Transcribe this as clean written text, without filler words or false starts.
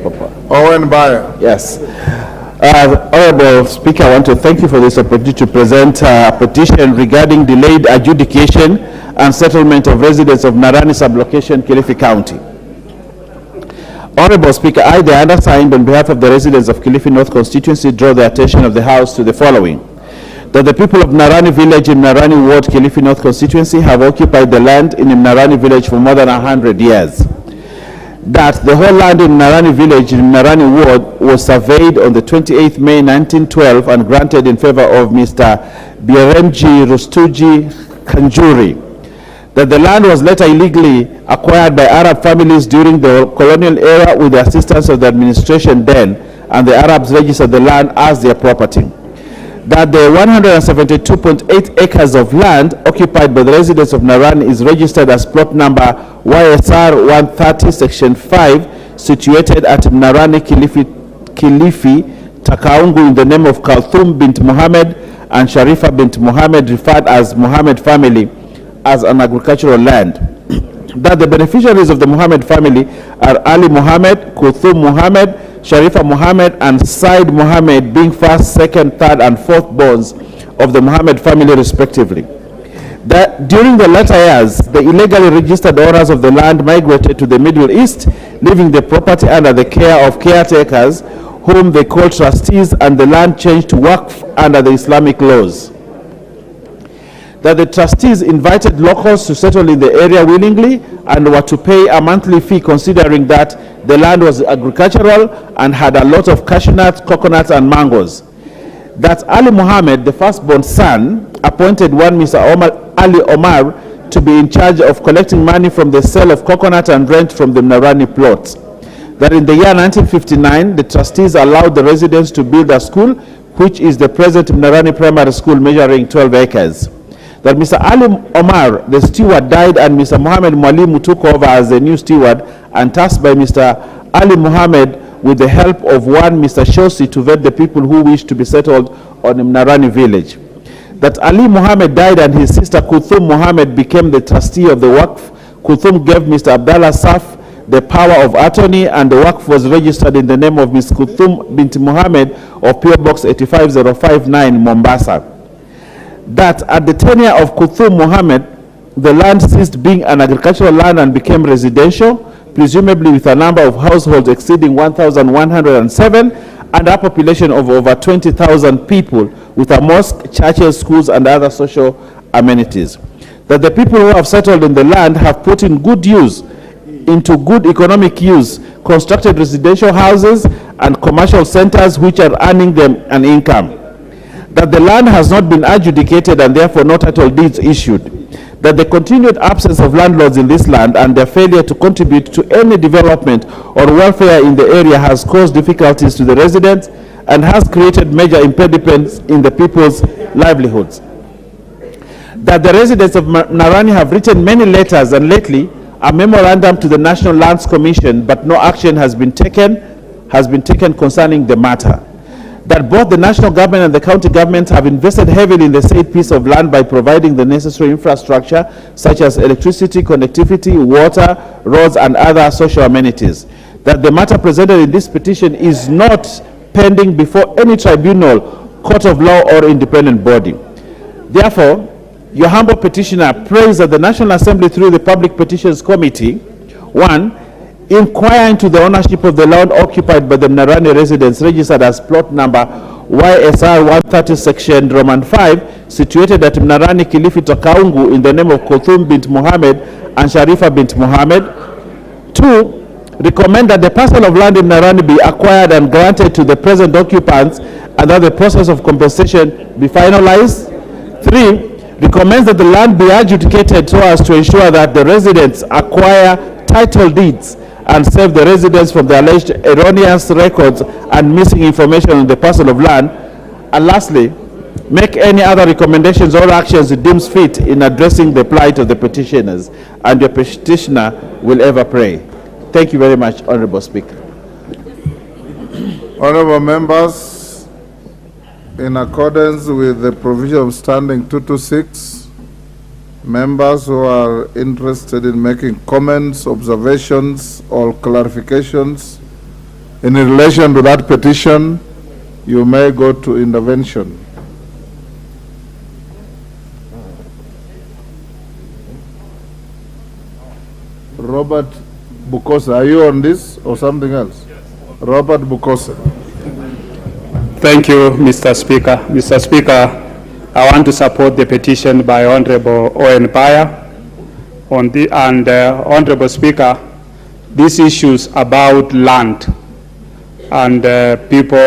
Owen Mbaya. Yes. Honorable Speaker, I want to thank you for this opportunity to present a petition regarding delayed adjudication and settlement of residents of Narani sublocation, Kilifi County. Honorable Speaker, I, the undersigned, on behalf of the residents of Kilifi North constituency, draw the attention of the House to the following. That the people of Narani village in Narani ward, Kilifi North constituency, have occupied the land in Narani village for more than 100 years. That the whole land in Narani village in Narani ward was surveyed on the 28th May 1912 and granted in favor of Mr. Biremji Rustuji Kanjuri. That the land was later illegally acquired by Arab families during the colonial era with the assistance of the administration then, and the Arabs registered the land as their property. That the 172.8 acres of land occupied by the residents of Narani is registered as plot number YSR 130 section 5, situated at Narani Kilifi Takaungu in the name of Kalthum bint Muhammad and Sharifa bint Muhammad, referred as Muhammad family, as an agricultural land. That the beneficiaries of the Muhammad family are Ali Muhammad, Kulthum Muhammad, Sharifa Muhammad, and Said Muhammad, being first, second, third, and fourth borns of the Muhammad family respectively. That during the latter years, the illegally registered owners of the land migrated to the Middle East, leaving the property under the care of caretakers, whom they called trustees, and the land changed to Waqf under the Islamic laws. That the trustees invited locals to settle in the area willingly and were to pay a monthly fee, considering that the land was agricultural and had a lot of cashew nuts, coconuts, and mangoes. That Ali Muhammad, the firstborn son, appointed one Mr. Ali Omar to be in charge of collecting money from the sale of coconut and rent from the Narani plots. That in the year 1959, the trustees allowed the residents to build a school, which is the present Narani Primary School, measuring 12 acres. That Mr. Ali Omar, the steward, died, and Mr. Muhammad Mwalimu took over as the new steward, and tasked by Mr. Ali Muhammad with the help of one Mr. Shosi to vet the people who wished to be settled on Narani village. That Ali Muhammad died, and his sister Kulthum Muhammad became the trustee of the Waqf. Kulthum gave Mr. Abdallah Saf the power of attorney, and the Waqf was registered in the name of Ms. Kulthum bint Muhammad of PO Box 85059, Mombasa. That at the tenure of Kulthum Muhammad, the land ceased being an agricultural land and became residential, presumably with a number of households exceeding 1,107 and a population of over 20,000 people, with a mosque, churches, schools, and other social amenities. That the people who have settled in the land have put in good use, into good economic use, constructed residential houses and commercial centers which are earning them an income. That the land has not been adjudicated and therefore no title deeds issued. That the continued absence of landlords in this land and their failure to contribute to any development or welfare in the area has caused difficulties to the residents and has created major impediments in the people's livelihoods. That the residents of Narani have written many letters and lately a memorandum to the National Lands Commission, but no action has been taken concerning the matter. That both the national government and the county government have invested heavily in the said piece of land by providing the necessary infrastructure such as electricity, connectivity, water, roads, and other social amenities. That the matter presented in this petition is not pending before any tribunal, court of law, or independent body. Therefore, your humble petitioner prays that the National Assembly, through the Public Petitions Committee, 1, inquire into the ownership of the land occupied by the Narani residents registered as plot number YSR 130 section Roman 5, situated at Narani Kilifi Takaungu in the name of Kulthum bint Muhammad and Sharifa bint Muhammad. 2, recommend that the parcel of land in Narani be acquired and granted to the present occupants and that the process of compensation be finalized. 3, recommends that the land be adjudicated so as to ensure that the residents acquire title deeds and save the residents from the alleged erroneous records and missing information on the parcel of land. And lastly, make any other recommendations or actions it deems fit in addressing the plight of the petitioners, and your petitioner will ever pray. Thank you very much, Honorable Speaker. Honorable members, in accordance with the provision of Standing 226, members who are interested in making comments, observations, or clarifications In relation to that petition, you may go to intervention. Robert Bukosa, are you on this or something else? Yes. Robert Bukosa. Thank you, Mr. Speaker. Mr. Speaker, I want to support the petition by Honorable Owen Mbaya. Honorable Speaker, these issues about land and people